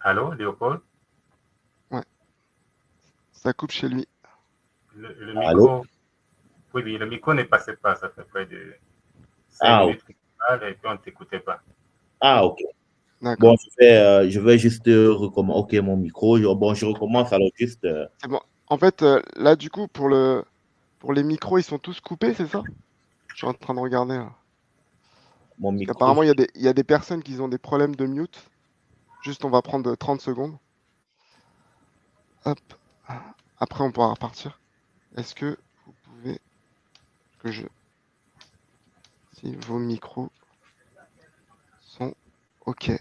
Allô, Léopold? Ouais, ça coupe chez lui. Le Allô? micro, oui, oui, le micro ne passait pas, ça fait près de cinq Ah, minutes que tu parles et puis on ne t'écoutait pas. ok. Bon, D'accord. je vais juste recommencer. Ok, mon micro. Bon, je recommence alors juste C'est bon. En fait, là, du coup, pour les micros, ils sont tous coupés, c'est ça? Je suis en train de regarder là. mon Parce micro. qu'apparemment, il y a des personnes qui ont des problèmes de mute. Juste, on va prendre 30 secondes. Hop. Après, on pourra repartir. Est-ce que vous pouvez que je... Si vos micros sont OK.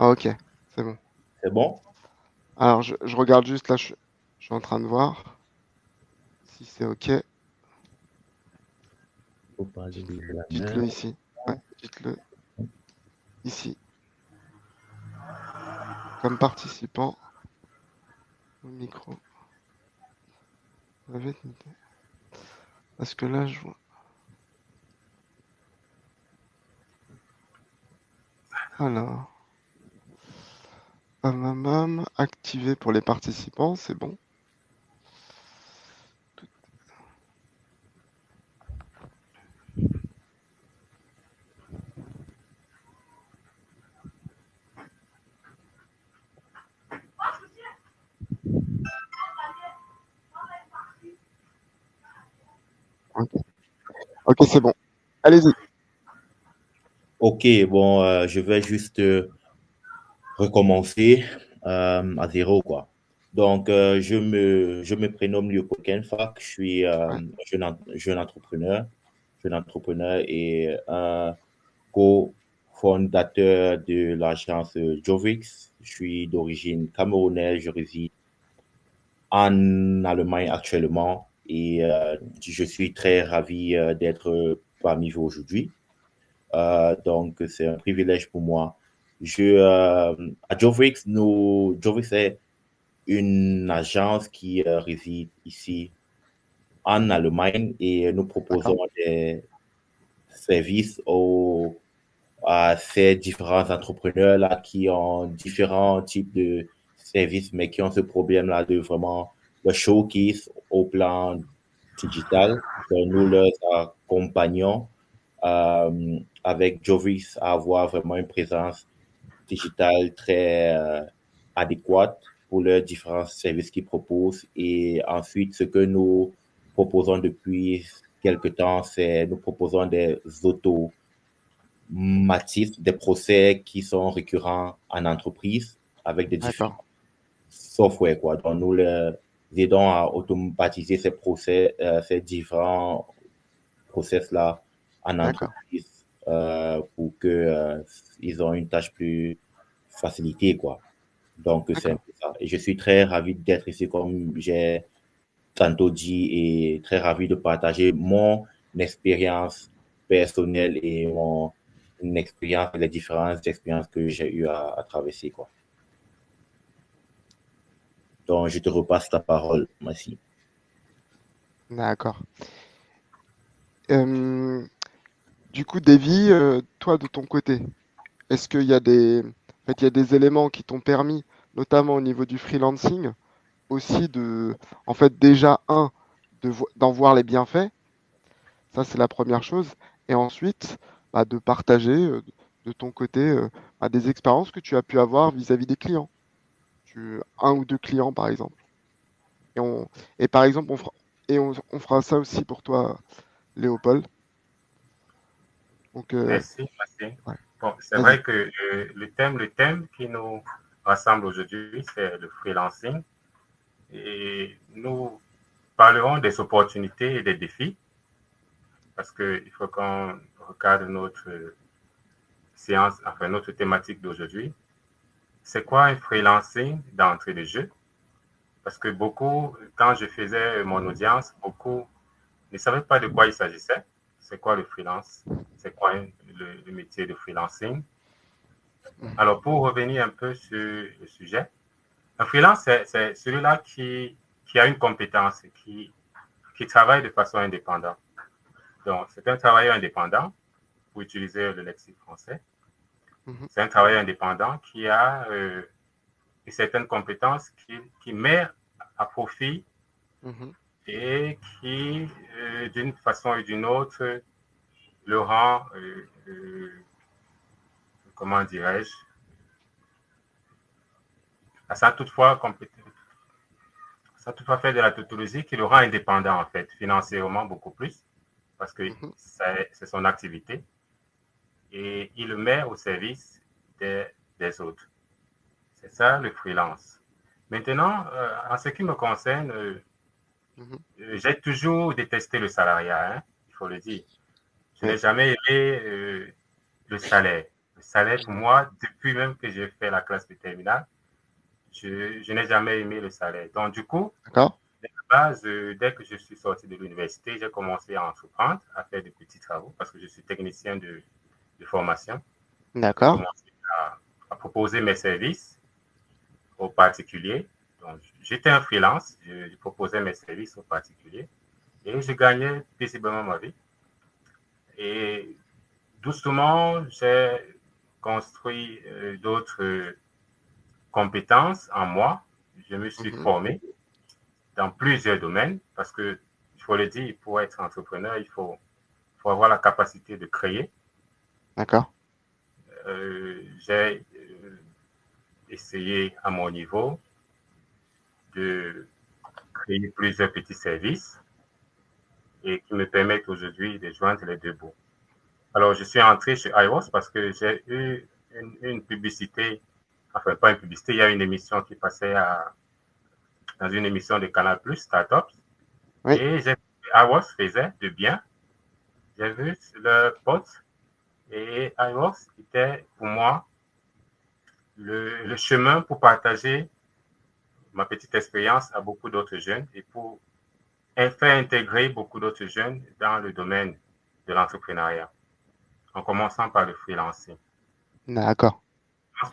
Ah, OK, c'est bon. C'est bon? Alors, je regarde juste là, je suis en train de voir si c'est OK. Faut pas lever la main. Dites-le ici. Ouais, dites-le ici. Comme participant au micro. Vous avez une idée? Parce que là, je vois. Alors, activé pour les participants, c'est bon. OK, Ok, c'est bon. Allez-y. Ok, bon, je vais juste recommencer à zéro, quoi. Donc, je me prénomme Léopold Kenfak. Je suis Ouais, jeune entrepreneur et un co-fondateur de l'agence Jovix. Je suis d'origine camerounaise. Je réside en Allemagne actuellement et je suis très ravi d'être parmi vous aujourd'hui. Donc, c'est un privilège pour moi. À Jovrix, Jovrix est une agence qui réside ici en Allemagne et nous proposons d'accord. des services à ces différents entrepreneurs-là qui ont différents types de services, mais qui ont ce problème-là de vraiment le showcase au plan digital. Donc, nous leur accompagnons avec Jovis à avoir vraiment une présence digitale très adéquate pour leurs différents services qu'ils proposent. Et ensuite, ce que nous proposons depuis quelque temps, c'est nous proposons des automatismes, des procès qui sont récurrents en entreprise avec des différents D'accord. softwares, quoi. Donc, nous les aidons à automatiser ces procès, ces différents process-là en D'accord. entreprise pour que ils ont une tâche plus facilitée, quoi. Donc, c'est un D'accord. peu ça. Et je suis très ravi d'être ici, comme j'ai tantôt dit, et très ravi de partager mon expérience personnelle et mon expérience, les différentes expériences que j'ai eues à traverser, quoi. Donc, je te repasse la parole, merci. D'accord. Euh, du coup, Davy, toi, de ton côté, est-ce qu'il y a en fait, il y a des éléments qui t'ont permis, notamment au niveau du freelancing, aussi en fait, déjà, d'en voir les bienfaits, ça c'est la première chose, et ensuite, bah, de partager de ton côté des expériences que tu as pu avoir vis-à-vis des clients, un ou deux clients par exemple. Et, et par exemple, on fera ça aussi pour toi, Léopold. Donc, Merci, merci. ouais, Bon, c'est vas-y. vrai que le thème qui nous rassemble aujourd'hui, c'est le freelancing. Et nous parlerons des opportunités et des défis, parce qu'il faut qu'on regarde notre séance, enfin notre thématique d'aujourd'hui. C'est quoi un freelancing d'entrée de jeu? Parce que beaucoup, quand je faisais mon audience, beaucoup ne savaient pas de quoi il s'agissait. C'est quoi le freelance? C'est quoi le métier de freelancing? Mhm. Alors, pour revenir un peu sur le sujet, un freelance, c'est celui-là qui a une compétence, qui travaille de façon indépendante. Donc, c'est un travailleur indépendant pour utiliser le lexique français. Mhm. C'est un travailleur indépendant qui a certaines compétences qui met à profit Mhm. et qui, d'une façon ou d'une autre, le rend, comment dirais-je, sans toutefois faire de la tautologie, qui le rend indépendant, en fait, financièrement beaucoup plus, parce que Mhm. c'est son activité, et il le met au service des autres. C'est ça le freelance. Maintenant, en ce qui me concerne, Mhm. j'ai toujours détesté le salariat, hein, il faut le dire. Je Oui. n'ai jamais aimé le salaire. Le salaire, pour moi, depuis même que j'ai fait la classe de terminale, je n'ai jamais aimé le salaire. Donc, du coup, D'accord. de base, dès que je suis sorti de l'université, j'ai commencé à entreprendre, à faire de petits travaux, parce que je suis technicien de formation. J'ai D'accord. commencé à proposer mes services aux particuliers. Donc, j'étais un freelance, je proposais mes services aux particuliers et je gagnais paisiblement ma vie. Et doucement, j'ai construit d'autres compétences en moi. Je me suis Mhm. formé dans plusieurs domaines parce que, il faut le dire, pour être entrepreneur, faut avoir la capacité de créer. D'accord. J'ai essayé à mon niveau de créer plusieurs petits services et qui me permettent aujourd'hui de joindre les deux bouts. Alors, je suis entré chez iWorks parce que j'ai eu une publicité, enfin, pas une publicité, il y a une émission qui passait dans une émission de Canal+, Startups, Oui. et j'ai iWorks faisait de bien. J'ai vu le poste et iWorks était pour moi le chemin pour partager ma petite expérience à beaucoup d'autres jeunes et pour faire intégrer beaucoup d'autres jeunes dans le domaine de l'entrepreneuriat, en commençant par le freelancing. D'accord.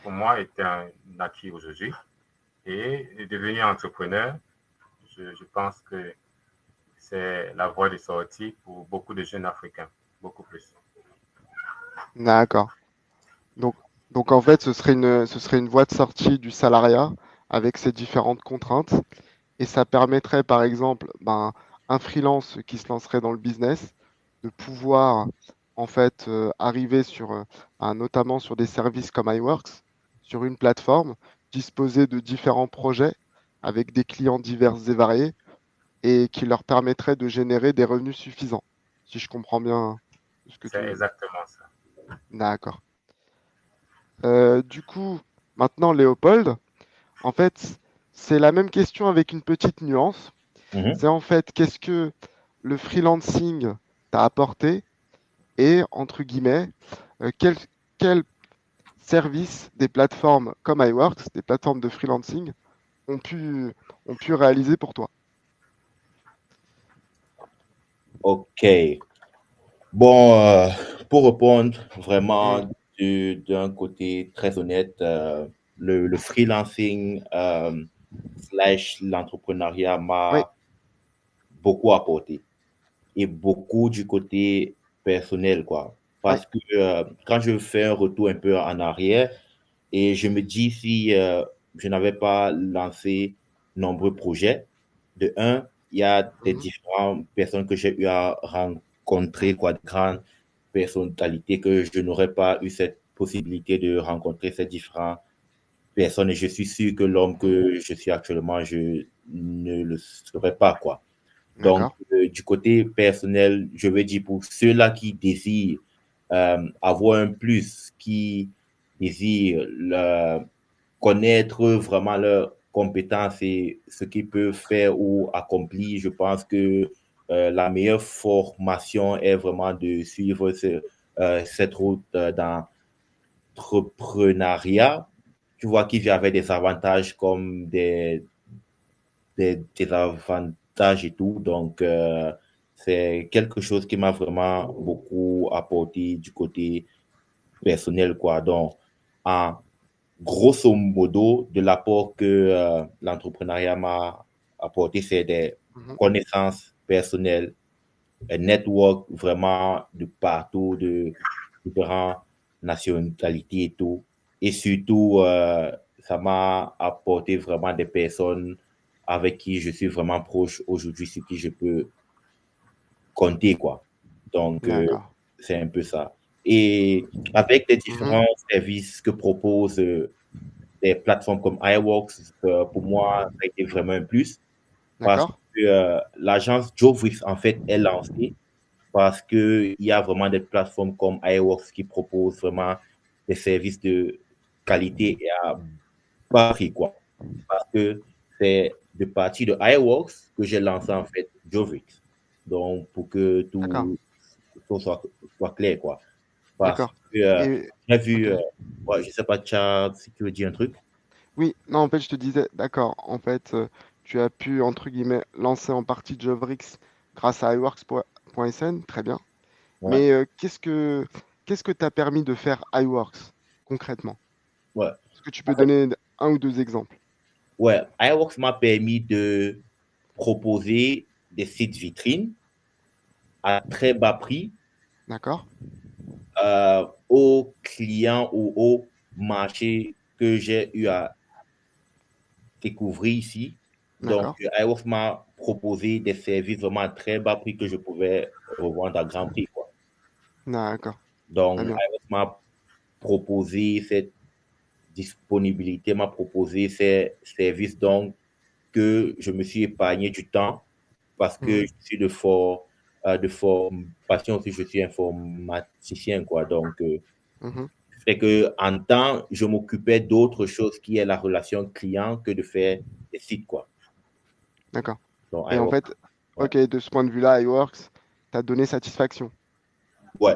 Pour moi, est un acquis aujourd'hui. Et devenir entrepreneur, je pense que c'est la voie de sortie pour beaucoup de jeunes Africains, beaucoup plus. D'accord. Donc, donc en fait, ce serait une voie de sortie du salariat avec ses différentes contraintes. Et ça permettrait, par exemple, ben, un freelance qui se lancerait dans le business de pouvoir en fait arriver sur, notamment sur des services comme iWorks, sur une plateforme, disposer de différents projets avec des clients divers et variés et qui leur permettrait de générer des revenus suffisants, si je comprends bien ce que C'est tu... exactement ça. D'accord. Du coup, maintenant, Léopold, en fait, c'est la même question avec une petite nuance. Mhm. C'est en fait, qu'est-ce que le freelancing t'a apporté et, entre guillemets, quel, quel service des plateformes comme iWorks, des plateformes de freelancing, ont pu, ont pu réaliser pour toi? OK. Bon, pour répondre Mm. vraiment d'un côté très honnête, le freelancing slash l'entrepreneuriat Oui, m'a beaucoup apporté et beaucoup du côté personnel, quoi. oui. Parce que quand je fais un retour un peu en arrière et je me dis si je n'avais pas lancé nombreux projets, de un, il y a des Mhm. différentes personnes que j'ai eu à rencontrer, quoi, de grandes personnalités que je n'aurais pas eu cette possibilité de rencontrer ces différentes personnes. Et je suis sûr que l'homme Mhm. que je suis actuellement, je ne le serais pas, quoi. Donc, D'accord. du côté personnel, je veux dire pour ceux-là qui désirent avoir un plus, qui désirent connaître vraiment leurs compétences et ce qu'ils peuvent faire ou accomplir, je pense que la meilleure formation est vraiment de suivre cette route d'entrepreneuriat. Tu vois qu'il y avait des avantages comme des désavantages et tout. Donc, c'est quelque chose qui m'a vraiment beaucoup apporté du côté personnel, quoi. Donc, en grosso modo, de l'apport que l'entrepreneuriat m'a apporté, c'est des Mhm. connaissances personnelles, un network vraiment de partout, différentes nationalités et tout. Et surtout, ça m'a apporté vraiment des personnes avec qui je suis vraiment proche aujourd'hui, sur qui je peux compter, quoi. Donc, D'accord. c'est un peu ça. Et avec les Mhm. différents services que proposent des plateformes comme iWorks, pour moi, ça a été vraiment un plus parce D'accord. que l'agence Jovrix, en fait, est lancée parce qu'il y a vraiment des plateformes comme iWorks qui proposent vraiment des services de qualité et à bas prix, quoi. Parce que c'est de partir de iWorks que j'ai lancé, en fait, Jovrix. Donc, pour que D'accord. tout soit clair, quoi. Parce D'accord. que Et j'ai vu, ok. ouais, je sais pas, Chad, si tu veux dire un truc. Oui, non, en fait, je te disais, d'accord. En fait, tu as pu, entre guillemets, lancer en partie Jovrix grâce à iWorks.sn. Très bien. Ouais, Mais qu'est-ce que t'a permis de faire iWorks concrètement? ouais. Est-ce que tu peux donner un ou deux exemples? Ouais, iWorks m'a permis de proposer des sites vitrines à très bas prix D'accord? aux clients ou aux marchés que j'ai eu à découvrir ici. Donc, D'accord? iWorks m'a proposé des services vraiment à très bas prix que je pouvais revendre à grand prix, quoi. D'accord. Très Donc, bien. iWorks m'a proposé cette disponibilité, m'a proposé ces services, donc que je me suis épargné du temps parce que Mhm. je suis de formation aussi, je suis informaticien, quoi. Donc, Mhm. fait que en temps, je m'occupais d'autre chose qui est la relation client que de faire des sites, quoi. D'accord. Donc, Et en iWorks, fait, ouais. ok, de ce point de vue-là, iWorks t'a donné satisfaction. Ouais.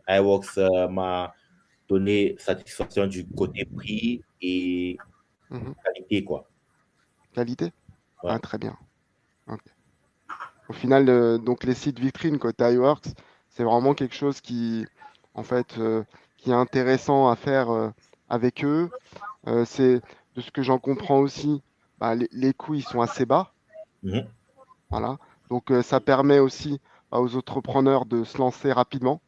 iWorks m'a donné satisfaction du côté prix et Mhm. qualité, quoi. Qualité? Ouais. Ah, très bien. Ok. Au final, donc les sites vitrines côté iWorks, c'est vraiment quelque chose en fait, qui est intéressant à faire avec eux. C'est de ce que j'en comprends aussi, bah, les coûts ils sont assez bas, Mhm. voilà. Donc ça permet aussi bah, aux entrepreneurs de se lancer rapidement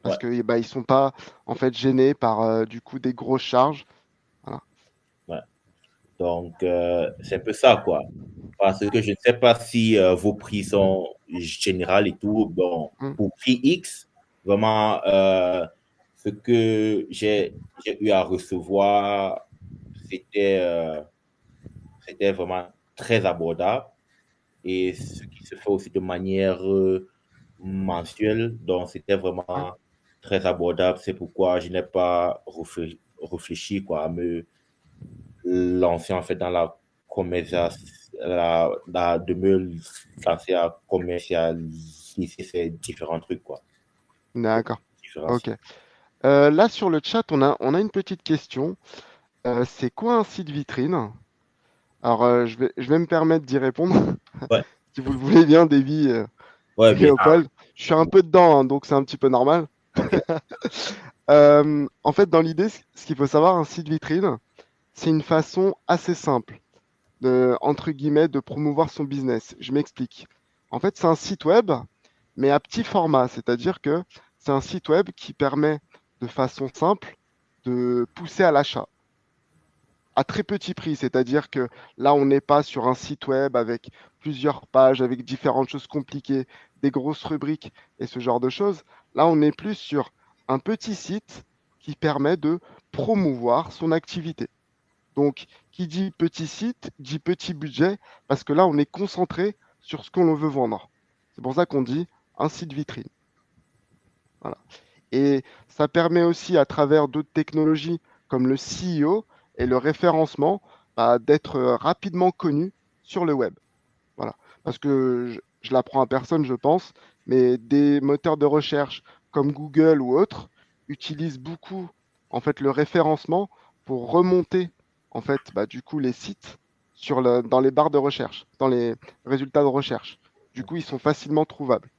parce Ouais. que bah, ils sont pas en fait gênés par du coup des grosses charges. Voilà. Ouais. Donc, c'est un peu ça, quoi. Parce que je ne sais pas si vos prix sont généraux et tout. Bon, Mm. pour prix X, vraiment, ce que j'ai eu à recevoir, c'était c'était vraiment très abordable. Et ce qui se fait aussi de manière mensuelle, donc c'était Ouais. vraiment très abordable. C'est pourquoi je n'ai pas réfléchi quoi, à me lancer en fait dans la commercialisation, de me lancer à commercialiser ces différents trucs, quoi. D'accord. Ok. Différencier. Là sur le chat, on a une petite question. C'est quoi un site vitrine? Alors je vais me permettre d'y répondre. Ouais, Si vous le voulez bien, Davy ouais, et bien. Ah Léopold. Je suis un peu dedans, hein, donc c'est un petit peu normal. Ok. En fait, dans l'idée, ce qu'il faut savoir, un site vitrine, c'est une façon assez simple entre guillemets, de promouvoir son business. Je m'explique. En fait, c'est un site web, mais à petit format, c'est-à-dire que c'est un site web qui permet de façon simple de pousser à l'achat à très petit prix, c'est-à-dire que là, on n'est pas sur un site web avec plusieurs pages, avec différentes choses compliquées, des grosses rubriques et ce genre de choses. Là, on est plus sur un petit site qui permet de promouvoir son activité. Donc, qui dit petit site, dit petit budget, parce que là, on est concentré sur ce qu'on veut vendre. C'est pour ça qu'on dit un site vitrine. Voilà. Et ça permet aussi, à travers d'autres technologies comme le SEO et le référencement, bah, d'être rapidement connu sur le web. Voilà. Parce que je l'apprends à personne, je pense, mais des moteurs de recherche comme Google ou autres utilisent beaucoup en fait le référencement pour remonter en fait bah, du coup les sites dans les barres de recherche, dans les résultats de recherche. Du coup, ils sont facilement trouvables.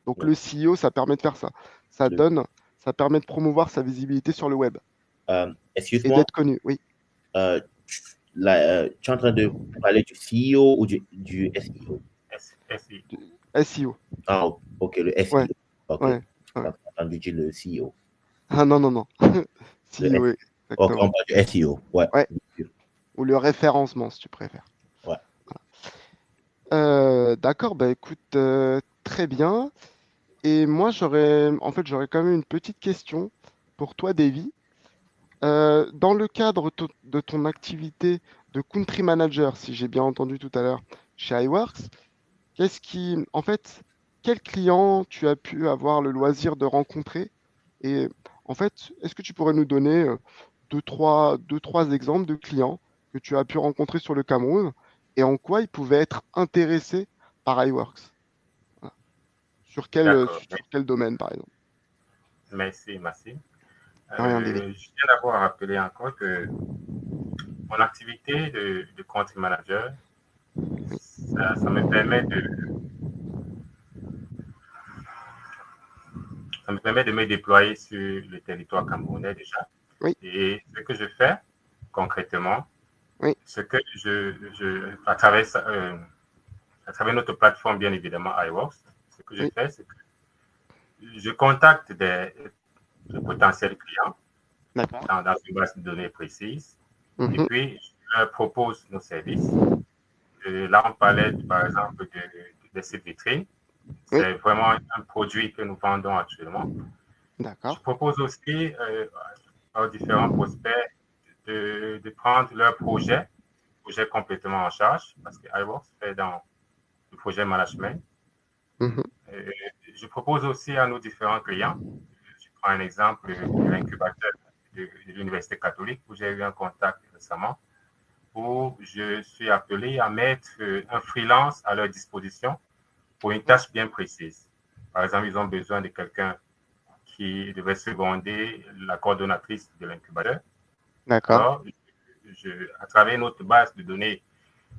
Donc Ouais. le SEO, ça permet de faire ça. Ça Le- donne, ça permet de promouvoir sa visibilité sur le web et excuse-moi, d'être connu. Oui, tu es en train de parler du CEO ou du SEO? SI. SEO. Ah, ok, le Ouais, SEO. Ok, ouais, j'ai ouais. entendu dire le CEO. Ah non, non, non. Le Si, S- oui, Oh, quand on exactement. parle du SEO, ouais, Ouais, bien sûr. ou le référencement, si tu préfères. Ouais. D'accord, bah écoute, très bien. Et moi, j'aurais quand même une petite question pour toi, Davy. Dans le cadre de ton activité de country manager, si j'ai bien entendu tout à l'heure, chez iWorks, en fait, quels clients tu as pu avoir le loisir de rencontrer? Et en fait, est-ce que tu pourrais nous donner deux, trois exemples de clients que tu as pu rencontrer sur le Cameroun et en quoi ils pouvaient être intéressés par iWorks? Voilà. D'accord. Sur quel domaine, par exemple? Merci, merci. Rien, Davy. Je tiens d'abord à rappeler encore que mon activité de country manager, Oui. ça me permet ça me permet de me déployer sur le territoire camerounais déjà. Oui, Et ce que je fais concrètement, oui. ce que à travers notre plateforme, bien évidemment, iWorks, ce que je Oui, fais, c'est que je contacte de potentiels clients d'accord. dans une base de données précise. Et Mhm. puis, je leur propose nos services. Là, on parlait, par exemple, des sites vitrines. Oui, C'est vraiment un produit que nous vendons actuellement. Je d'accord. propose aussi aux différents prospects de prendre leur projet complètement en charge, parce que iWorks fait dans le projet management. Mhm. Euh, je propose aussi à nos différents clients, je prends un exemple de l'incubateur de l'Université catholique, où j'ai eu un contact récemment, où je suis appelé à mettre un freelance à leur disposition pour une tâche bien précise. Par exemple, ils ont besoin de quelqu'un qui devait seconder la coordonnatrice de l'incubateur. D'accord. Alors, à travers notre base de données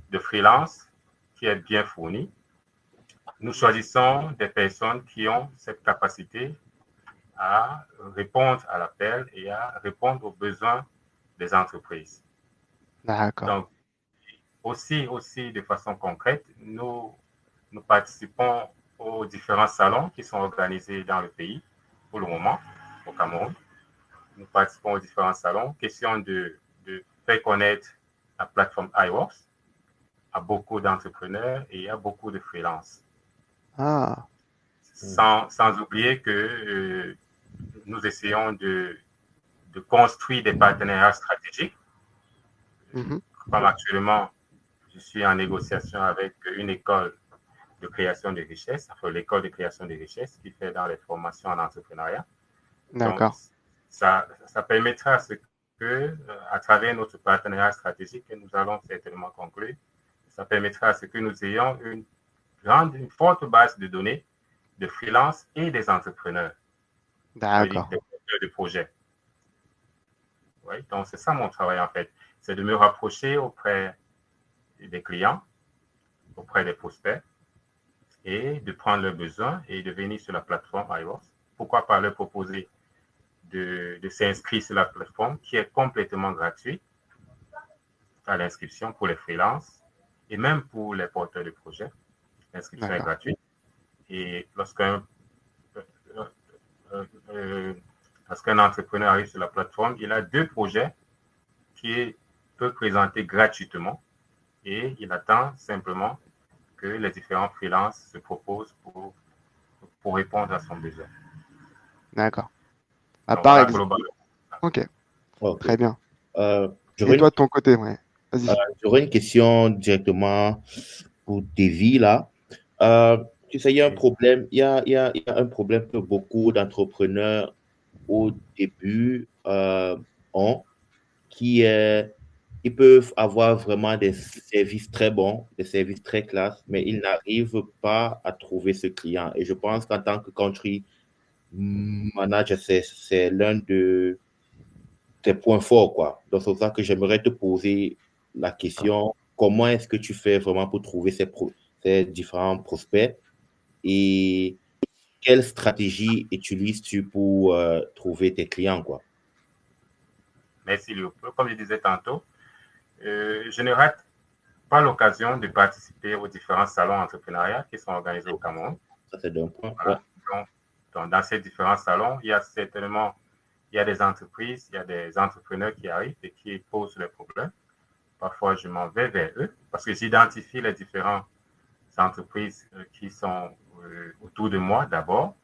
de freelance qui est bien fournie, nous choisissons des personnes qui ont cette capacité à répondre à l'appel et à répondre aux besoins des entreprises. D'accord. Donc, aussi de façon concrète, nous participons aux différents salons qui sont organisés dans le pays pour le moment, au Cameroun. Nous participons aux différents salons. Question de faire connaître la plateforme iWorks à beaucoup d'entrepreneurs et à beaucoup de freelances. Ah. Sans oublier que nous essayons de construire des partenariats stratégiques. Mhm. Comme actuellement, je suis en négociation avec une école de création de richesses, enfin l'école de création de richesses qui fait dans les formations en entrepreneuriat. Donc, D'accord. ça permettra à ce que, à travers notre partenariat stratégique que nous allons certainement conclure, ça permettra à ce que nous ayons une forte base de données de freelance et des entrepreneurs, c'est-à-dire D'accord. des porteurs de projets. Oui, donc, c'est ça mon travail en fait. C'est de me rapprocher auprès des clients, auprès des prospects et de prendre leurs besoins et de venir sur la plateforme iWorks. Pourquoi pas leur proposer de s'inscrire sur la plateforme qui est complètement gratuite à l'inscription pour les freelances et même pour les porteurs de projets. L'inscription est D'accord. gratuite. Et euh, lorsqu'un entrepreneur arrive sur la plateforme, il a deux projets qu'il peut présenter gratuitement et il attend simplement que les différents freelances se proposent pour répondre à son besoin. D'accord. À Donc part voilà, ex- globalement. Ok, Ok. très bien. Euh, Et j'aurais une, toi de ton côté, ouais. Vas-y. j'aurais une question directement pour Davy là. Tu sais, il y a un problème, il y a un problème que beaucoup d'entrepreneurs au début ont, qui est, ils peuvent avoir vraiment des services très bons, des services très classe, mais ils n'arrivent pas à trouver ce client. Et je pense qu'en tant que country manager, c'est l'un de tes points forts, quoi. Donc, c'est pour ça que j'aimerais te poser la question, comment est-ce que tu fais vraiment pour trouver ces différents prospects et quelle stratégie utilises-tu pour trouver tes clients, quoi? Merci Léopold. Comme je disais tantôt, je ne rate pas l'occasion de participer aux différents salons entrepreneuriaux qui sont organisés au Cameroun. Ça, c'est d'un point. Ouais. Voilà. Donc, dans ces différents salons, il il y a des entreprises, il y a des entrepreneurs qui arrivent et qui posent les problèmes. Parfois, je m'en vais vers eux parce que j'identifie les différentes entreprises qui sont autour de moi d'abord,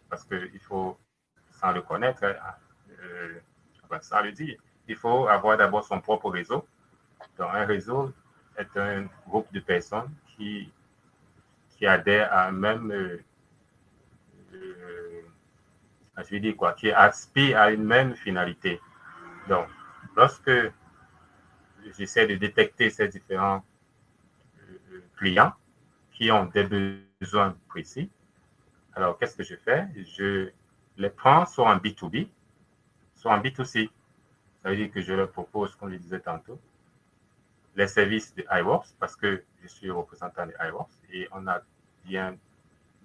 parce qu'il faut, sans le connaître, sans le dire, il faut avoir d'abord son propre réseau. Donc, un réseau est un groupe de personnes qui adhèrent à un même, je vais dire quoi, qui aspirent à une même finalité. Donc, lorsque j'essaie de détecter ces différents clients qui ont des besoins précis, alors qu'est-ce que je fais? Je les prends soit en B2B, soit en B2C. Ça veut dire que je leur propose, comme je disais tantôt, les services de iWorks parce que je suis représentant de iWorks et on a bien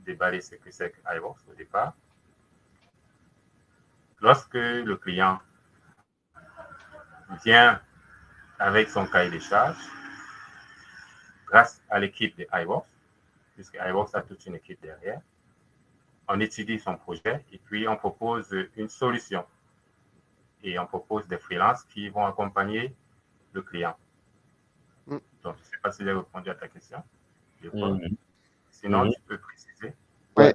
déballé ce que c'est que iWorks au départ. Lorsque le client vient avec son cahier de charges, grâce à l'équipe de iWorks, puisque iWorks a toute une équipe derrière, on étudie son projet et puis on propose une solution. Et on propose des freelances qui vont accompagner le client. Donc, je ne sais pas si j'ai répondu à ta question. Sinon, tu peux préciser. Ouais,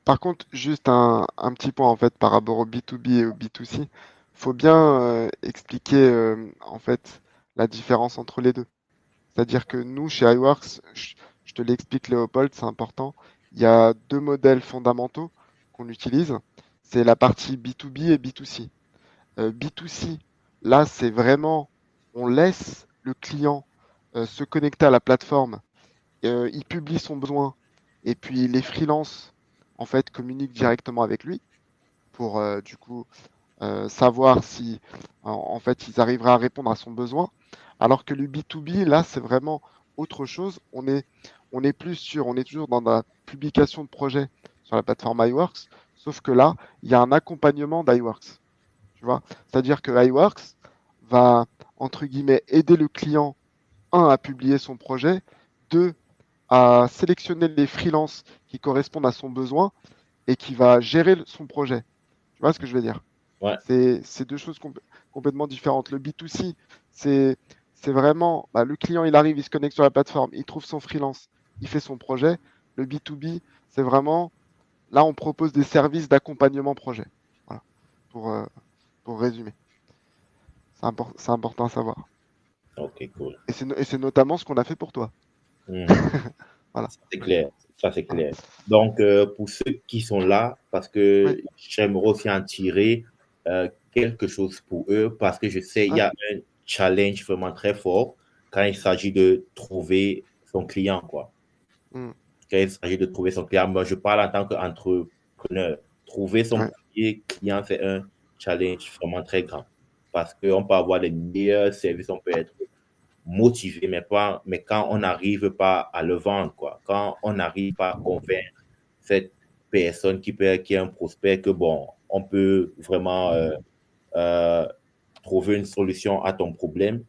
par contre, juste un petit point en fait par rapport au B2B et au B2C. Il faut bien expliquer en fait la différence entre les deux. C'est-à-dire que nous, chez iWorks, je te l'explique Léopold, c'est important. Il y a deux modèles fondamentaux qu'on utilise. C'est la partie B2B et B2C. B2C, là, c'est vraiment, on laisse le client se connecter à la plateforme, il publie son besoin, et puis les freelances, en fait, communiquent directement avec lui pour, du coup, savoir si, en fait, ils arriveraient à répondre à son besoin. Alors que le B2B, là, c'est vraiment autre chose. On est plus sûr, on est toujours dans la publication de projet sur la plateforme iWorks, sauf que là, il y a un accompagnement d'iWorks. Tu vois? C'est-à-dire que iWorks va, entre guillemets, aider le client, un, à publier son projet, deux, à sélectionner les freelances qui correspondent à son besoin et qui va gérer son projet. Tu vois ce que je veux dire? Ouais. C'est deux choses complètement différentes. Le B2C, c'est vraiment, le client, il arrive, il se connecte sur la plateforme, il trouve son freelance, il fait son projet. Le B2B, c'est vraiment, là, on propose des services d'accompagnement projet. Voilà, pour résumer. C'est important à savoir. Ok, cool. Et c'est notamment ce qu'on a fait pour toi. Voilà. Ça, c'est clair. Ça, c'est Voilà. clair. Donc, pour ceux qui sont là, parce que Oui. j'aimerais aussi en tirer quelque chose pour eux, parce que je sais il y Ouais. a un challenge vraiment très fort quand il s'agit de trouver son client, quoi. Mm. Quand il s'agit de trouver son client, moi, je parle en tant qu'entrepreneur. Trouver son Ouais. premier client, c'est un challenge vraiment très grand. Parce qu'on peut avoir les meilleurs services, on peut être motivé, mais quand on n'arrive pas à le vendre, quoi. Quand on n'arrive pas à convaincre cette personne qui est un prospect que, bon, on peut vraiment euh, trouver une solution à ton problème,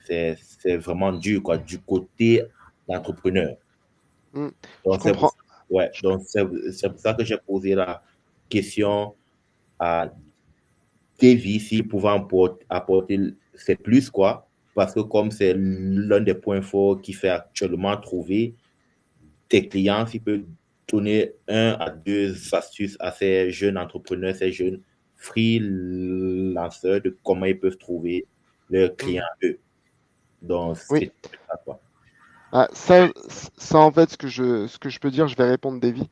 c'est vraiment dur, quoi, du côté d'entrepreneur. Mm. Je Donc, comprends. c'est pour ça que j'ai posé la question à Davy s'il pouvait apporter ses plus, quoi. Parce que comme c'est l'un des points forts qui fait actuellement trouver tes clients, s'il peut donner un à deux astuces à ces jeunes entrepreneurs, ces jeunes freelancers de comment ils peuvent trouver leurs clients eux. Donc, Oui. c'est ça, quoi. Ça, en fait, ce que je peux dire, je vais répondre, Davy.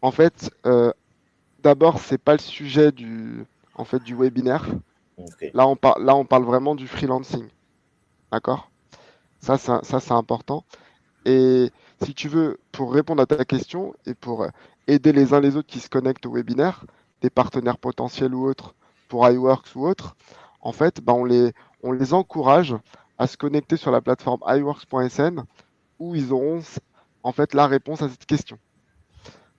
En fait, d'abord, c'est pas le sujet en fait, du webinaire. Okay. Là, on parle vraiment du freelancing. D'accord? Ça, c'est important. Et si tu veux, pour répondre à ta question et pour aider les uns les autres qui se connectent au webinaire, des partenaires potentiels ou autres, pour iWorks ou autres, en fait, on les encourage à se connecter sur la plateforme iWorks.sn où ils auront en fait la réponse à cette question.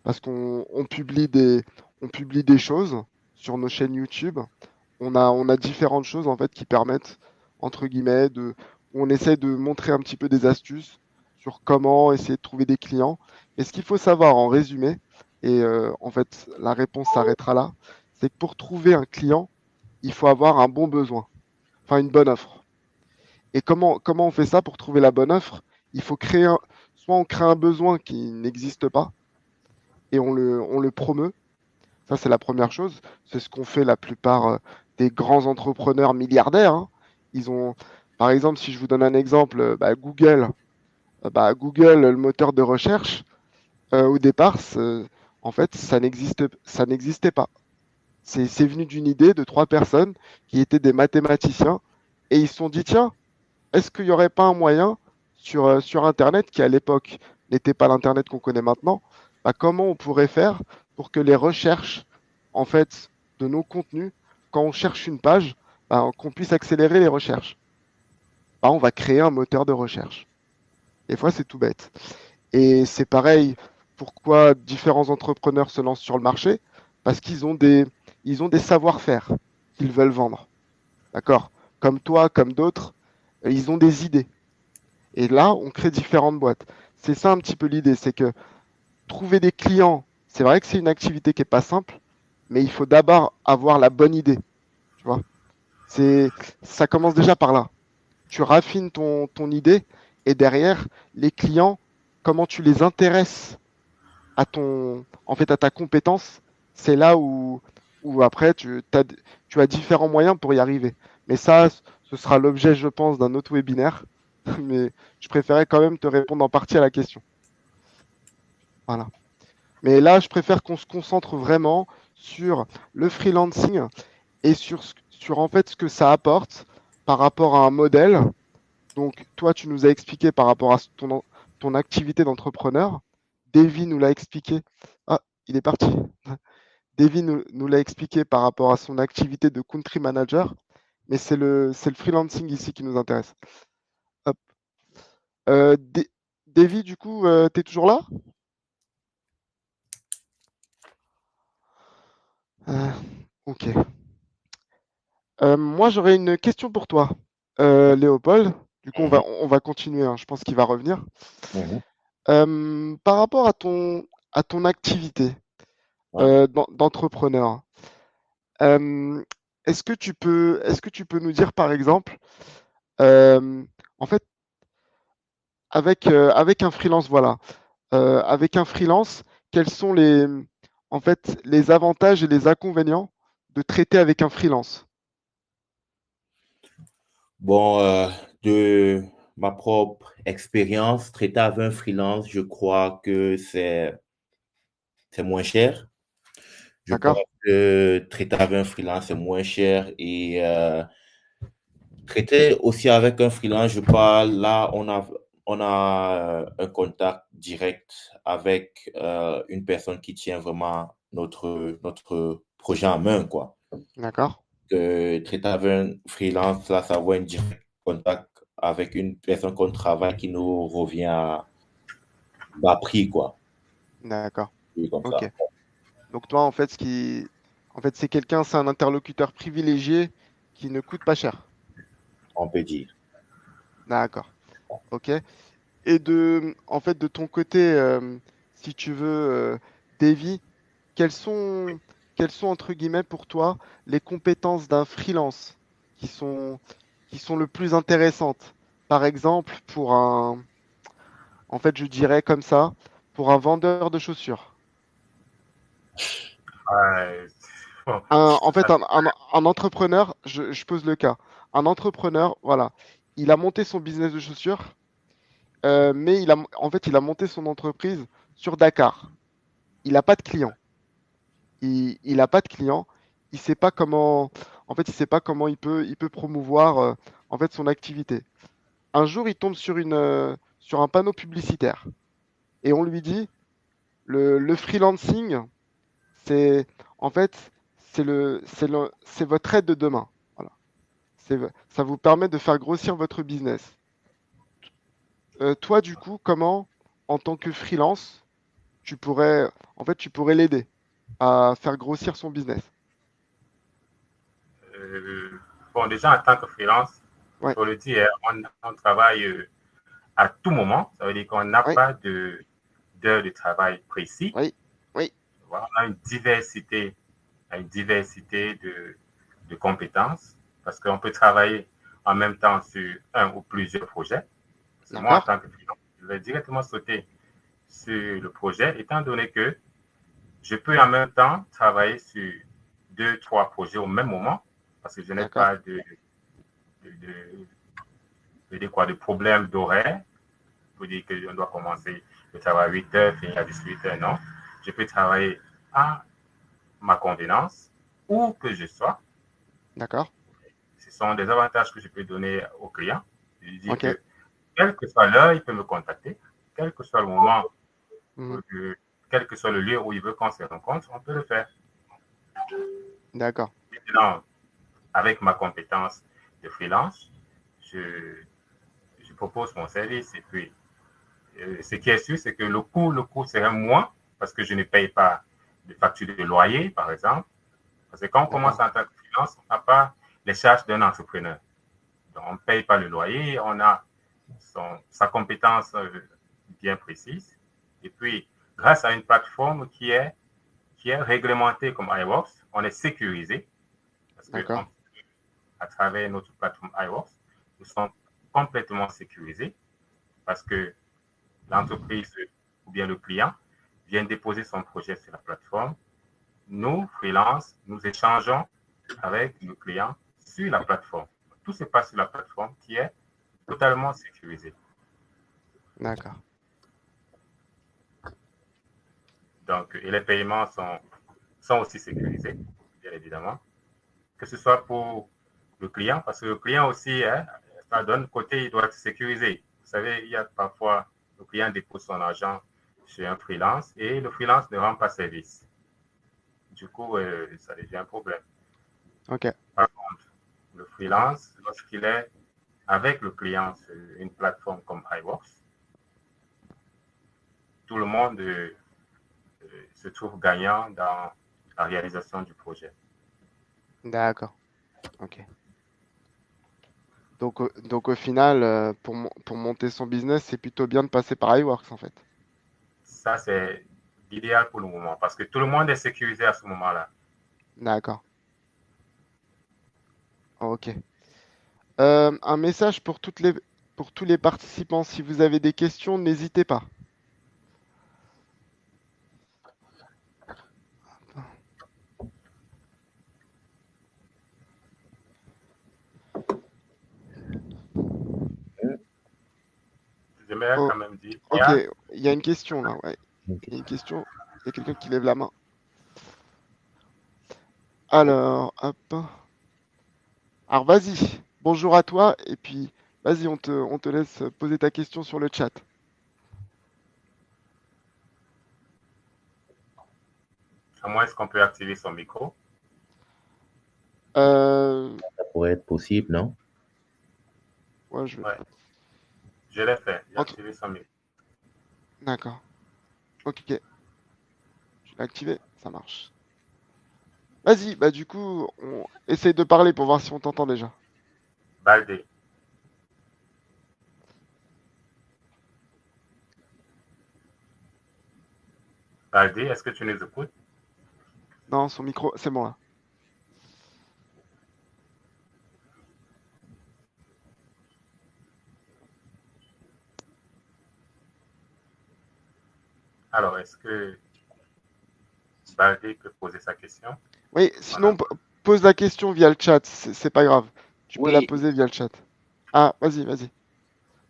Parce on publie des choses sur nos chaînes YouTube. On a différentes choses en fait qui permettent, entre guillemets, on essaie de montrer un petit peu des astuces sur comment essayer de trouver des clients. Et ce qu'il faut savoir en résumé, et en fait la réponse s'arrêtera là, c'est que pour trouver un client, il faut avoir un bon besoin, enfin une bonne offre. Et comment on fait ça pour trouver la bonne offre? Il faut soit on crée un besoin qui n'existe pas et on le promeut. Ça, c'est la première chose. C'est ce qu'ont fait la plupart des grands entrepreneurs milliardaires, hein. Ils ont, par exemple, si je vous donne un exemple, Google. Google, le moteur de recherche, au départ, en fait, ça n'existait pas. C'est venu d'une idée de trois personnes qui étaient des mathématiciens et ils se sont dit, tiens, est-ce qu'il n'y aurait pas un moyen sur Internet, qui à l'époque n'était pas l'Internet qu'on connaît maintenant, comment on pourrait faire pour que les recherches, en fait, de nos contenus, quand on cherche une page, qu'on puisse accélérer les recherches. On va créer un moteur de recherche. Des fois, c'est tout bête. Et c'est pareil, pourquoi différents entrepreneurs se lancent sur le marché? Parce qu'ils ont des savoir-faire qu'ils veulent vendre. D'accord? Comme toi, comme d'autres, ils ont des idées. Et là, on crée différentes boîtes. C'est ça un petit peu l'idée, c'est que trouver des clients, c'est vrai que c'est une activité qui n'est pas simple, mais il faut d'abord avoir la bonne idée. Tu vois? Ça commence déjà par là. Tu raffines ton idée et derrière, les clients, comment tu les intéresses à ta compétence, c'est là où après tu as différents moyens pour y arriver. Mais ça, ce sera l'objet, je pense, d'un autre webinaire. Mais je préférais quand même te répondre en partie à la question. Voilà. Mais là, je préfère qu'on se concentre vraiment sur le freelancing et sur en fait ce que ça apporte par rapport à un modèle. Donc, toi, tu nous as expliqué par rapport à ton activité d'entrepreneur. Davy nous l'a expliqué. Ah, il est parti. Davy nous l'a expliqué par rapport à son activité de country manager, mais c'est le freelancing ici qui nous intéresse. Hop. Davy, du coup, tu es toujours là? Euh, ok. Moi, j'aurais une question pour toi, Léopold. Du coup, on va continuer, hein. Je pense qu'il va revenir. Mhm. Par rapport à ton activité Ouais. d'entrepreneur, euh, est-ce que tu peux nous dire, par exemple, en fait, avec un freelance, voilà, avec un freelance, quels sont en fait, les avantages et les inconvénients de traiter avec un freelance? Bon, de ma propre expérience, traiter avec un freelance, je crois que c'est moins cher. Je pense D'accord? que traiter avec un freelance, c'est moins cher et traiter aussi avec un freelance, je parle, là, on a un contact direct avec une personne qui tient vraiment notre projet en main, quoi. D'accord? Traiter avec un freelance, là, ça va un direct contact avec une personne qu'on travaille qui nous revient à bas prix, quoi. D'accord. Et comme Ok. ça, Donc toi, en fait, c'est un interlocuteur privilégié qui ne coûte pas cher. on peut dire. D'accord. Ok. Et en fait, de ton côté, si tu veux, Davy, quelles sont, quelles sont, entre guillemets, pour toi, les compétences d'un freelance qui sont, qui sont le plus intéressantes? Par exemple, en fait, je dirais comme ça, pour un vendeur de chaussures. Ouais, bon, En fait, ça, un entrepreneur, je pose le cas. Un entrepreneur, voilà, il a monté son business de chaussures, mais en fait, il a monté son entreprise sur Dakar. Il n'a pas de clients. Il n'a pas de clients. Il sait pas comment, en fait, il sait pas comment il peut promouvoir en fait son activité. Un jour, il tombe sur un panneau publicitaire et on lui dit le freelancing, c'est en fait c'est votre aide de demain. Voilà. Ça vous permet de faire grossir votre business. Toi, du coup, comment, en tant que freelance, tu pourrais l'aider à faire grossir son business? euh, bon, déjà, en tant que freelance, il Ouais, faut le dire, on travaille à tout moment. Ça veut dire qu'on n'a ouais, pas d'heure de travail précis. oui, oui, Voilà, on a une diversité de de compétences, parce qu'on peut travailler en même temps sur un ou plusieurs projets. Parce que moi, en tant que freelance, je vais directement sauter sur le projet, étant donné que je peux en même temps travailler sur 2, 3 projets au même moment, parce que je n'ai pas de problème d'horaire. Pour dire qu'on doit commencer le travail à 8 heures, finir à 18 heures, non. Je peux travailler à ma convenance, où que je sois. D'accord. Ce sont des avantages que je peux donner aux clients. Je lui dis Ok. que, quelle que soit l'heure, il peut me contacter, quel que soit le moment, quel que soit le lieu où il veut qu'on se rencontre, on peut le faire. D'accord. Maintenant, avec ma compétence de freelance, je propose mon service et puis ce qui est sûr, c'est que le coût serait moins parce que je ne paye pas de facture de loyer, par exemple. Parce que quand on commence en tant que freelance, on n'a pas les charges d'un entrepreneur. Donc, on ne paye pas le loyer, on a sa compétence bien précise. Et puis, grâce à une plateforme qui est réglementée comme iWorks, on est sécurisé. Parce que à travers notre plateforme iWorks, nous sommes complètement sécurisés parce que l'entreprise ou bien le client vient déposer son projet sur la plateforme. Nous, freelance, nous échangeons avec le client sur la plateforme. Tout se passe sur la plateforme qui est totalement sécurisée. D'accord. Donc, et les paiements sont aussi sécurisés, bien évidemment. Que ce soit pour le client, parce que le client aussi, d'un côté, il doit être sécurisé. Vous savez, il y a parfois, le client dépose son argent chez un freelance et le freelance ne rend pas service. Du coup, ça devient un problème. Ok. Par contre, le freelance, lorsqu'il est avec le client sur une plateforme comme iWorks, tout le monde se trouve gagnant dans la réalisation du projet. D'accord. Ok. Donc au final, pour monter son business, c'est plutôt bien de passer par iWorks en fait. Ça, c'est l'idéal pour le moment parce que tout le monde est sécurisé à ce moment-là. D'accord. Ok. Un message pour tous les participants. Si vous avez des questions, n'hésitez pas. J'aimerais Oh, quand même dire, ok, il y a une question là. Ouais. Il y a une question. Il y a quelqu'un qui lève la main. Alors, hop. Alors vas-y. Bonjour à toi. Et puis, vas-y, on te laisse poser ta question sur le chat. à moins est-ce qu'on peut activer son micro. Ça pourrait être possible, non? Ouais, je vais. Ouais, je l'ai fait. J'ai Entre... activé son micro. D'accord. Ok. Je l'ai activé. Ça marche. Vas-y, bah du coup, on essaye de parler pour voir si on t'entend déjà. Baldé. Baldé, est-ce que tu nous écoutes? Non, son micro, c'est bon là. Alors, est-ce que Baldé peut poser sa question? Oui, sinon, pose la question via le chat, c'est pas grave. Tu peux la Oui, poser via le chat. Ah, vas-y.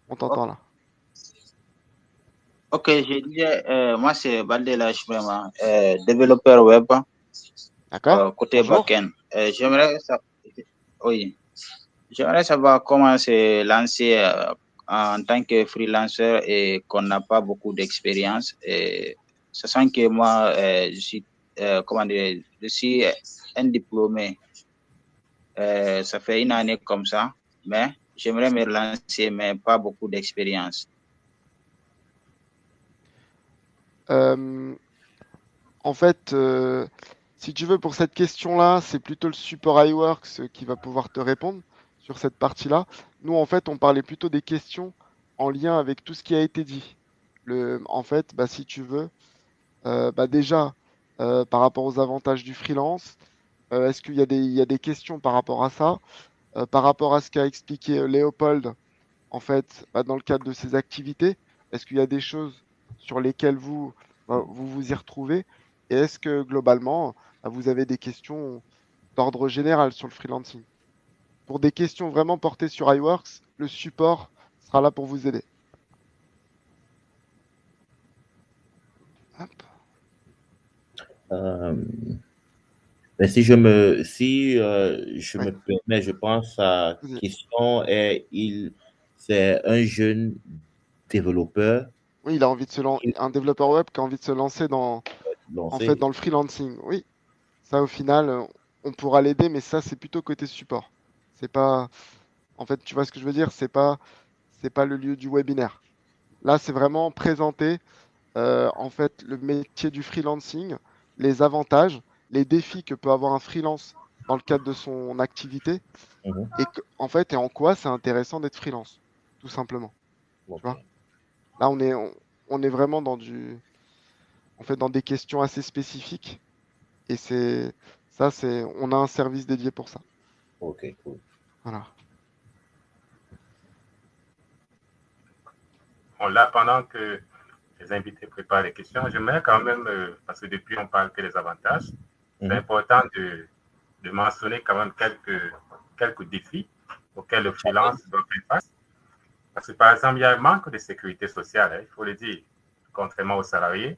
On t'entend là. ok, je disais, moi c'est Baldelage vraiment, développeur web, D'accord? côté Bonjour. backend. Oui, j'aimerais savoir comment se lancer en tant que freelancer et qu'on n'a pas beaucoup d'expérience. Et sachant que moi, je suis, comment dire, je suis un diplômé. Ça fait une année comme ça, mais j'aimerais me lancer, mais pas beaucoup d'expérience. En fait, si tu veux, pour cette question-là, c'est plutôt le support iWorks qui va pouvoir te répondre sur cette partie-là. Nous, en fait, on parlait plutôt des questions en lien avec tout ce qui a été dit. En fait, bah, si tu veux, bah, déjà, par rapport aux avantages du freelance, Est-ce qu'il y a des questions par rapport à ça? Par rapport à ce qu'a expliqué Léopold, en fait, dans le cadre de ces activités, est-ce qu'il y a des choses sur lesquelles vous y retrouvez? Et est-ce que globalement, vous avez des questions d'ordre général sur le freelancing? Pour des questions vraiment portées sur iWorks, le support sera là pour vous aider. Hop. Euh, mais si je Ouais, me permets, je pense à vas-y. question est, c'est un jeune développeur Oui, il a envie de qui un développeur web qui a envie de se lancer est en fait, lancé. dans le freelancing. Oui, ça au final, on pourra l'aider, mais ça, c'est plutôt côté support. C'est pas, en fait, tu vois ce que je veux dire? C'est pas le lieu du webinaire. Là, c'est vraiment présenter, en fait, le métier du freelancing, les avantages, les défis que peut avoir un freelance dans le cadre de son activité, Mhm. en fait, et en quoi c'est intéressant d'être freelance, tout simplement. Tu Ok, vois? Là, on est vraiment en fait, dans des questions assez spécifiques. Et on a un service dédié pour ça. ok, cool. Voilà. Bon, là, pendant que les invités préparent les questions, j'aimerais quand même, parce que depuis on parle que des avantages, c'est Mhm. important de mentionner quand même quelques défis auxquels le freelance doit faire face. Parce que par exemple, il y a un manque de sécurité sociale, hein, il faut le dire, contrairement aux salariés,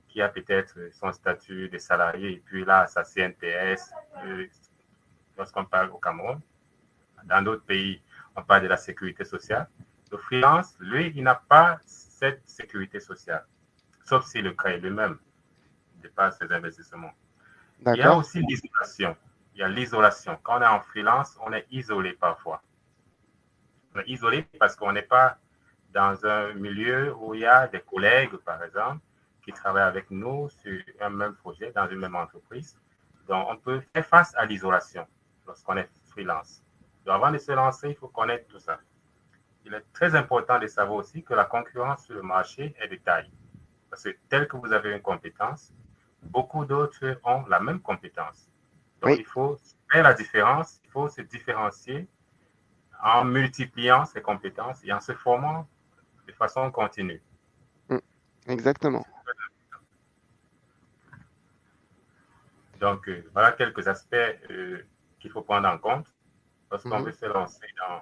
qui a peut-être son statut de salarié et puis là, sa CNTS, lorsqu'on parle au Cameroun. Dans d'autres pays, on parle de la sécurité sociale. Le freelance, lui, il n'a pas cette sécurité sociale, sauf s'il le crée lui-même, de par ses investissements. Il y a D'accord? aussi l'isolation. Il y a l'isolation. Quand on est en freelance, on est isolé parfois. On est isolé parce qu'on n'est pas dans un milieu où il y a des collègues, par exemple, qui travaillent avec nous sur un même projet, dans une même entreprise. Donc, on peut faire face à l'isolation lorsqu'on est freelance. Donc, avant de se lancer, il faut connaître tout ça. Il est très important de savoir aussi que la concurrence sur le marché est de taille. Parce que tel que vous avez une compétence, beaucoup d'autres ont la même compétence. Donc, Oui, il faut faire la différence, il faut se différencier en multipliant ses compétences et en se formant de façon continue. mm, exactement. Donc, voilà quelques aspects qu'il faut prendre en compte lorsqu'on Mhm. veut se lancer dans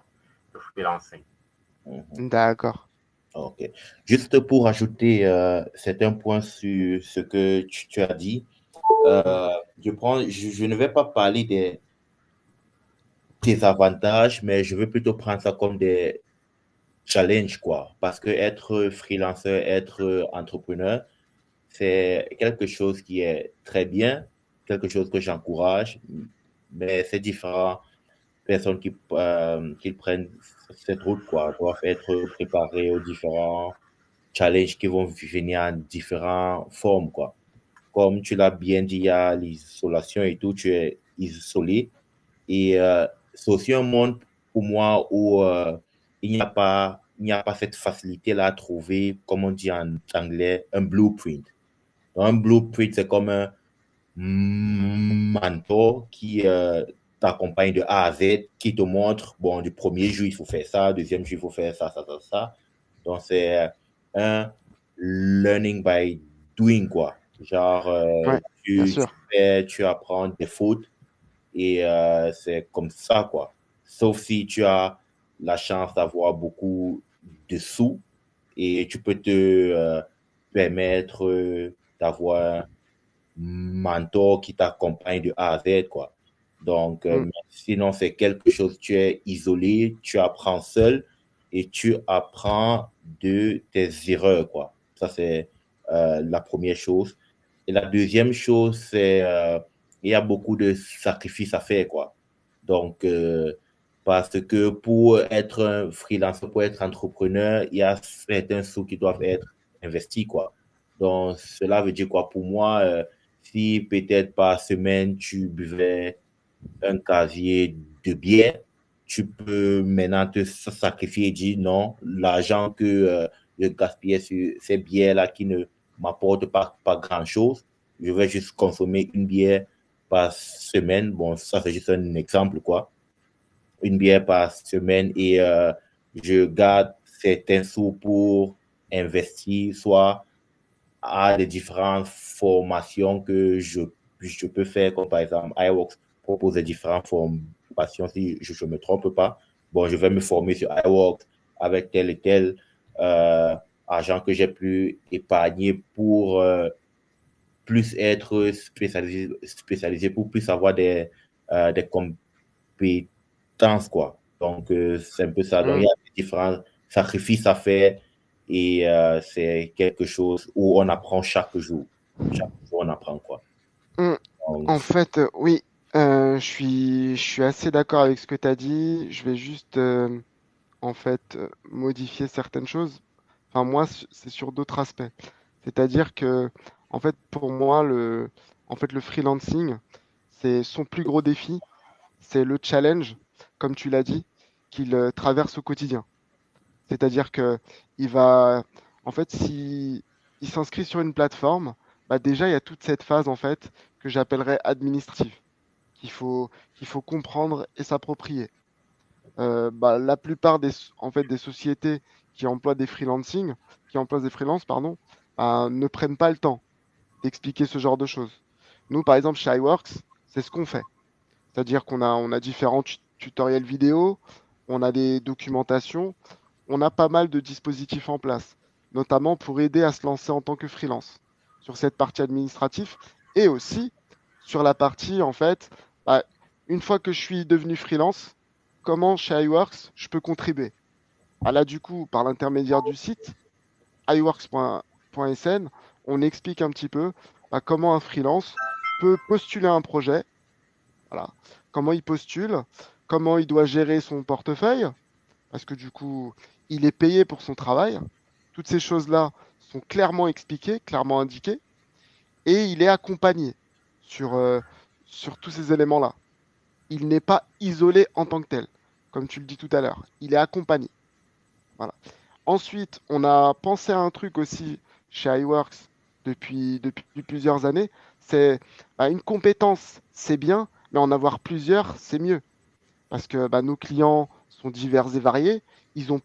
le freelancing. Mhm. D'accord. Ok. Juste pour ajouter certains points sur ce que tu as dit, Mhm. je ne vais pas parler des avantages, mais je veux plutôt prendre ça comme des challenges, quoi. Parce que être freelancer, être entrepreneur, c'est quelque chose qui est très bien, quelque chose que j'encourage, mais c'est différent. Personnes qui prennent cette route, quoi, doivent être préparées aux différents challenges qui vont venir en différentes formes, quoi. Comme tu l'as bien dit, il y a l'isolation et tout, tu es isolé. Et c'est aussi un monde pour moi où il n'y a pas cette facilité-là à trouver, comme on dit en anglais, un blueprint. Donc, un blueprint, c'est comme un mentor qui t'accompagne de A à Z, qui te montre, bon, du premier jour, il faut faire ça, deuxième jour, il faut faire ça, ça, ça, ça. Donc, c'est un learning by doing, quoi. Genre, Ouais, bien sûr. tu apprends des fautes et c'est comme ça, quoi. Sauf si tu as la chance d'avoir beaucoup de sous et tu peux te permettre d'avoir mentor qui t'accompagne de A à Z, quoi. Donc, Mm, sinon, c'est quelque chose, tu es isolé, tu apprends seul et tu apprends de tes erreurs, quoi. Ça, c'est la première chose. Et la deuxième chose, c'est il y a beaucoup de sacrifices à faire, quoi. Donc, parce que pour être un freelancer, pour être entrepreneur, il y a certains sous qui doivent être investis, quoi. Donc, cela veut dire quoi pour moi? Si peut-être par semaine, tu buvais un casier de bière, tu peux maintenant te sacrifier et dire non, l'argent que je gaspillais sur ces bières-là qui ne m'apportent pas grand-chose, je vais juste consommer une bière par semaine. Bon, ça, c'est juste un exemple, quoi. Une bière par semaine et je garde certains sous pour investir, soit à des différentes formations que je peux faire, comme par exemple iWorks propose des différentes formations, si je ne me trompe pas. Bon, je vais me former sur iWorks avec tel et tel argent que j'ai pu épargner pour plus être spécialisé pour plus avoir des compétences, quoi. Donc, c'est un peu ça. Donc, il y a différents sacrifices à faire et c'est quelque chose où on apprend chaque jour. Chaque jour, on apprend, quoi. Donc, En fait, oui, je suis assez d'accord avec ce que tu as dit. Je vais juste, en fait, modifier certaines choses. Enfin, moi, c'est sur d'autres aspects. C'est-à-dire que, en fait, pour moi, en fait, le freelancing, c'est son plus gros défi, c'est le challenge, comme tu l'as dit, qu'il traverse au quotidien. C'est-à-dire que il va, en fait, si il s'inscrit sur une plateforme, bah déjà, il y a toute cette phase, en fait, que j'appellerais administrative, qu'il faut comprendre et s'approprier. Bah, la plupart en fait, des sociétés qui emploient des freelancing, qui emploient des freelances, pardon, bah, ne prennent pas le temps d'expliquer ce genre de choses. Nous, par exemple, chez iWorks, c'est ce qu'on fait. C'est-à-dire on a différents tutoriels vidéo, on a des documentations, on a pas mal de dispositifs en place, notamment pour aider à se lancer en tant que freelance sur cette partie administrative et aussi sur la partie, en fait, bah, une fois que je suis devenu freelance, comment chez iWorks je peux contribuer. Ah, là, du coup, par l'intermédiaire du site iworks.sn, on explique un petit peu bah, comment un freelance peut postuler un projet, voilà, comment il postule, comment il doit gérer son portefeuille, parce que du coup, il est payé pour son travail. Toutes ces choses-là sont clairement expliquées, clairement indiquées, et il est accompagné sur, sur tous ces éléments-là. Il n'est pas isolé en tant que tel, comme tu le dis tout à l'heure. Il est accompagné. Voilà. Ensuite, on a pensé à un truc aussi chez iWorks depuis plusieurs années. C'est bah, une compétence, c'est bien, mais en avoir plusieurs, c'est mieux. Parce que bah, nos clients sont divers et variés, ils ont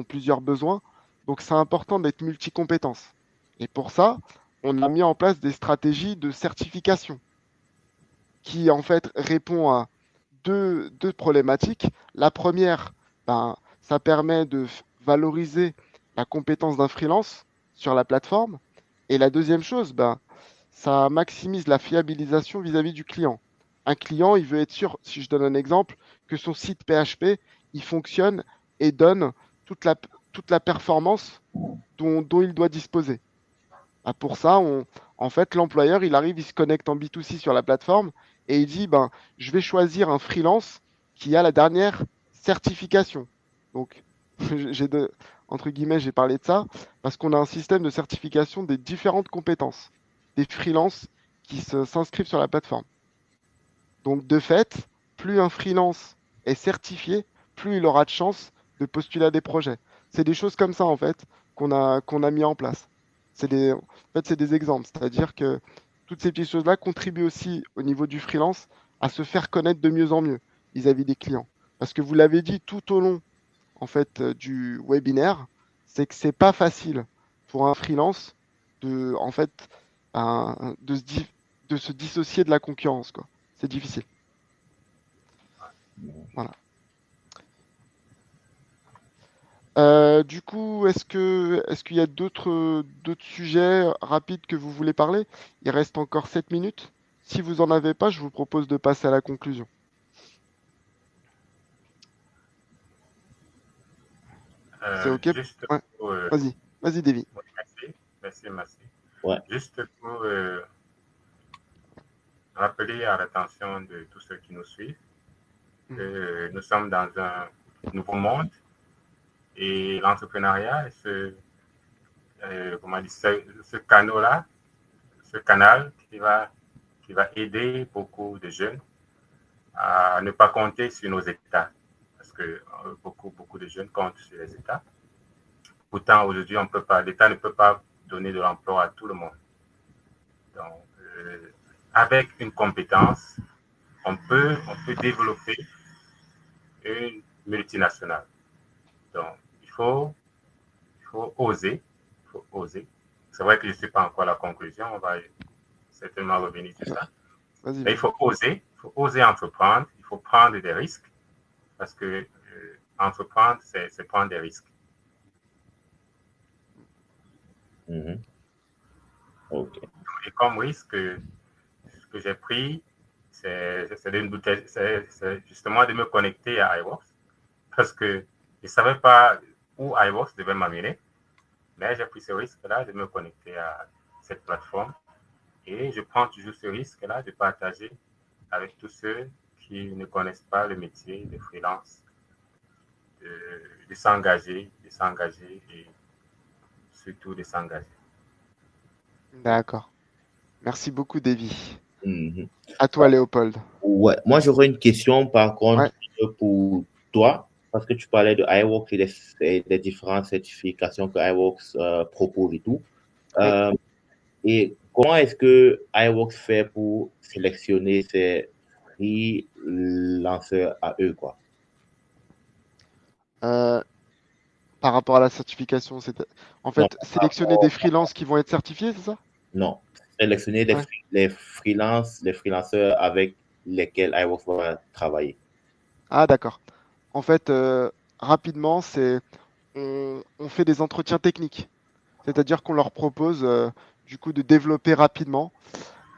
plusieurs besoins, donc c'est important d'être multi-compétences. Et pour ça, on a mis en place des stratégies de certification qui en fait répond à deux problématiques. La première, ben, ça permet de valoriser la compétence d'un freelance sur la plateforme. Et la deuxième chose, ben, ça maximise la fiabilisation vis-à-vis du client. Un client, il veut être sûr, si je donne un exemple, que son site PHP, il fonctionne et donne toute la performance dont il doit disposer. Ah, pour ça, en fait, l'employeur, il arrive, il se connecte en B2C sur la plateforme et il dit, ben, je vais choisir un freelance qui a la dernière certification. Donc, j'ai entre guillemets, j'ai parlé de ça parce qu'on a un système de certification des différentes compétences des freelances s'inscrivent sur la plateforme. Donc, de fait, plus un freelance est certifié, plus il aura de chances de postuler à des projets. C'est des choses comme ça, en fait, qu'on a mis en place. En fait, c'est des exemples. C'est-à-dire que toutes ces petites choses-là contribuent aussi au niveau du freelance à se faire connaître de mieux en mieux vis-à-vis des clients. Parce que vous l'avez dit tout au long, en fait, du webinaire, c'est que c'est pas facile pour un freelance de, en fait, de se dissocier de la concurrence, quoi. C'est difficile. Voilà. Du coup, est-ce qu'il y a d'autres sujets rapides que vous voulez parler? Il reste encore 7 minutes. Si vous en avez pas, je vous propose de passer à la conclusion. C'est OK? Juste Ouais. pour, Vas-y, Davy. ouais, merci. ouais. Juste pour rappeler à l'attention de tous ceux qui nous suivent que nous sommes dans un nouveau monde et l'entrepreneuriat, comment dire, ce canal-là, ce canal qui va aider beaucoup de jeunes à ne pas compter sur nos États. Parce que beaucoup de jeunes comptent sur les États. Pourtant, aujourd'hui, l'État ne peut pas donner de l'emploi à tout le monde. Donc, avec une compétence, on peut développer une multinationale. Donc, il faut oser. Il faut oser. C'est vrai que je ne sais pas encore la conclusion, on va certainement revenir sur ça. Mais il faut oser entreprendre, il faut prendre des risques, parce que entreprendre, c'est prendre des risques. Ok. Et comme risque, ce que j'ai pris, c'est justement de me connecter à iWorks, parce que je ne savais pas où iWorks devait m'amener, mais j'ai pris ce risque-là de me connecter à cette plateforme et je prends toujours ce risque-là de partager avec tous ceux qui ne connaissent pas le métier de freelance, de s'engager et surtout de s'engager. D'accord. Merci beaucoup, Davy. Mhm. À toi, Léopold. Ouais, moi j'aurais une question par contre Ouais. pour toi, parce que tu parlais de iWorks et des différentes certifications que iWorks propose et tout. Et comment est-ce que iWorks fait pour sélectionner ces freelancers à eux, quoi? Par rapport à la certification, c'est en Non, fait sélectionner des freelances qui vont être certifiés, c'est ça? non. Sélectionner Ouais. les freelancers avec lesquels iWorks va travailler. Ah, d'accord. En fait, rapidement, on fait des entretiens techniques. C'est-à-dire qu'on leur propose du coup de développer rapidement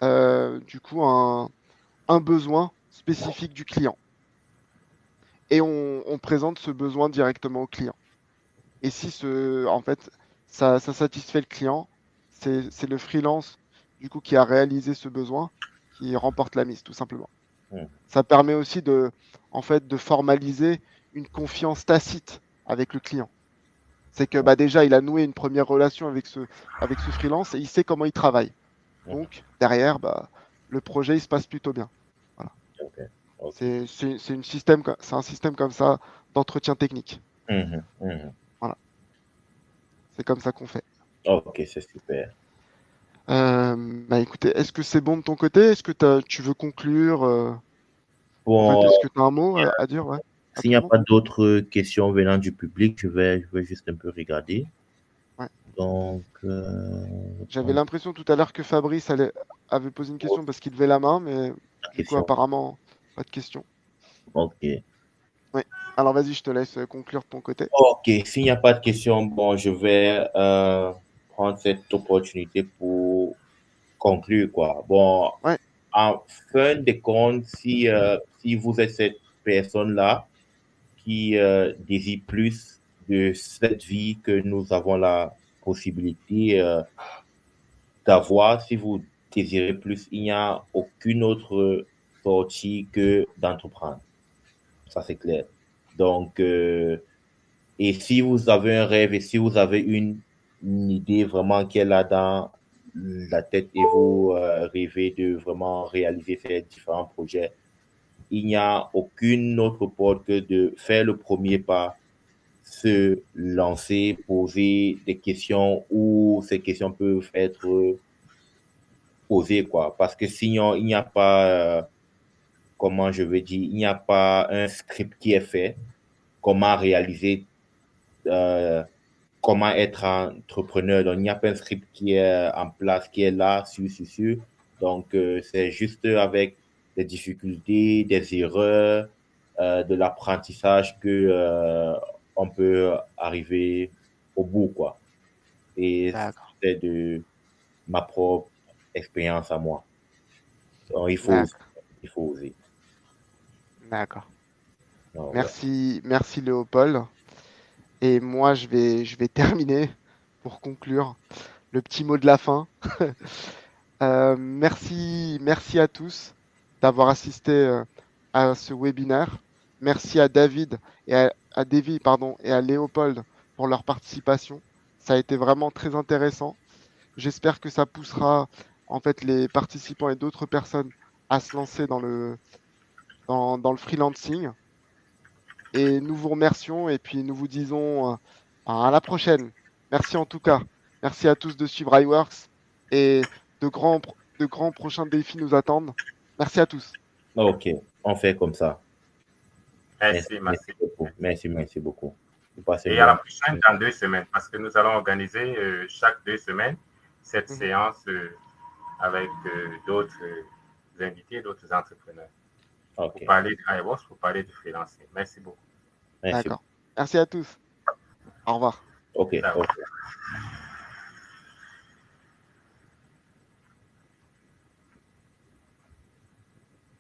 du coup un besoin spécifique du client. Et on présente ce besoin directement au client. Et si en fait, ça satisfait le client, c'est le freelance du coup qui a réalisé ce besoin qui remporte la mise, tout simplement. Ça permet aussi en fait, de formaliser une confiance tacite avec le client. C'est que déjà, il a noué une première relation avec ce freelance et il sait comment il travaille. Donc, derrière, le projet, il se passe plutôt bien. Voilà. Okay. C'est un système comme ça d'entretien technique. Voilà. C'est comme ça qu'on fait. Ok, c'est super. Écoutez, est-ce que c'est bon de ton côté? Est-ce que tu veux conclure En fait, Bon, est-ce que tu as un mot à dire à s'il tout n'y le a monde? pas d'autres questions venant du public, je vais juste un peu regarder. Ouais. Donc, J'avais l'impression tout à l'heure que Fabrice avait posé une question parce qu'il levait la main, mais la du coup, question. apparemment, pas de question. Ok. Oui. Alors, vas-y, je te laisse conclure de ton côté. Ok, s'il n'y a pas de questions, bon, je vais prendre cette opportunité pour conclure, quoi. Bon, Ouais. en fin de compte, si vous êtes cette personne-là qui désire plus de cette vie que nous avons la possibilité d'avoir, si vous désirez plus, il n'y a aucune autre sortie que d'entreprendre. Ça, c'est clair. Donc, et si vous avez un rêve et si vous avez une idée vraiment qui est là dans la tête et vous rêvez de vraiment réaliser ces différents projets, il n'y a aucune autre porte que de faire le premier pas, se lancer, poser des questions où ces questions peuvent être posées, quoi. Parce que sinon, il n'y a pas, comment je veux dire, il n'y a pas un script qui est fait, comment réaliser, euh, comment être entrepreneur. Donc, il n'y a pas un script qui est en place, qui est là, sûr. Donc, c'est juste avec des difficultés, des erreurs, de l'apprentissage que on peut arriver au bout, quoi. Et D'accord. c'est de ma propre expérience à moi. Donc, D'accord. il faut oser. D'accord. Donc, ouais. Merci Léopold. Et moi, je vais terminer pour conclure le petit mot de la fin. Merci à tous d'avoir assisté à ce webinaire. Merci à David à Davy, pardon, et à Léopold pour leur participation. Ça a été vraiment très intéressant. J'espère que ça poussera en fait les participants et d'autres personnes à se lancer dans le freelancing. Et nous vous remercions et puis nous vous disons à la prochaine. Merci en tout cas. Merci à tous de suivre iWorks et de grands de grands prochains défis nous attendent. Merci à tous. Ok, on fait comme ça. Merci. Merci beaucoup. Vous passez Et une à la bonne- prochaine dans 2 semaines, parce que nous allons organiser chaque 2 semaines cette séance avec d'autres invités, d'autres entrepreneurs. Ok, Pour parler de iWorks, pour parler du freelancing. Merci beaucoup. merci. D'accord. Merci à tous. Au revoir. Ok, Ciao. ok.